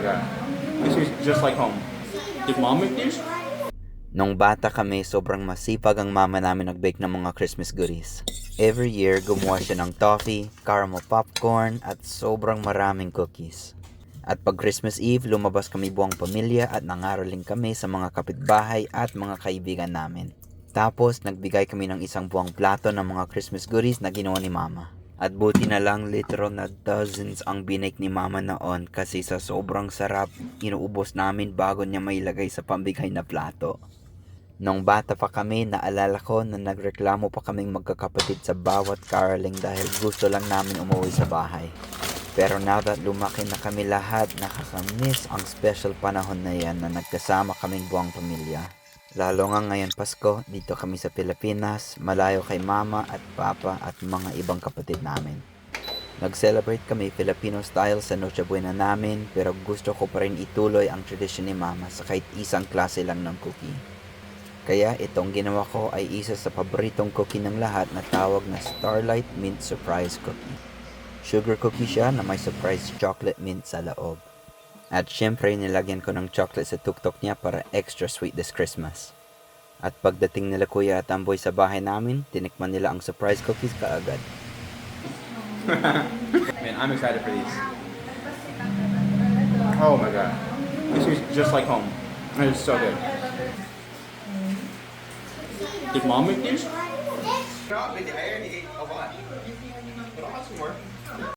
God. This is just like home. Did mom make these? Nung bata kami, sobrang masipag ang mama namin nag-bake ng mga Christmas goodies. Every year, gumawa siya ng toffee, caramel popcorn, at sobrang maraming cookies. At pag Christmas Eve, lumabas kami buong pamilya at nangaroling kami sa mga kapitbahay at mga kaibigan namin. Tapos, nagbigay kami ng isang buong plato ng mga Christmas goodies na ginawa ni mama. At buti na lang literal na dozens ang binake ni mama noon kasi sa sobrang sarap, inuubos namin bago niya mailagay sa pambigay na plato. Nung bata pa kami, naalala ko na nagreklamo pa kaming magkakapatid sa bawat caroling dahil gusto lang namin umuwi sa bahay. Pero now that lumaki na kami lahat, nakakamiss ang special panahon na yan na nagkasama kaming buong pamilya. Lalo nga ngayon Pasko, dito kami sa Pilipinas, malayo kay mama at papa at mga ibang kapatid namin. Nag-celebrate kami Filipino style sa Noche Buena namin, pero gusto ko pa rin ituloy ang tradisyon ni mama sa kahit isang klase lang ng cookie. Kaya itong ginawa ko ay isa sa paboritong cookie ng lahat na tawag na Starlight Mint Surprise Cookie. Sugar cookie siya na may surprise chocolate mint sa loob. At syempre nilagyan ko ng chocolate sa tuktok niya para extra sweet this Christmas. At pagdating nila kuya at amboy sa bahay namin, tinikman nila ang surprise cookies kaagad. Man, I'm excited for these. Oh my god. This is just like home. It is so good. Did mom make these? No, I already ate a lot. But I'll have some more.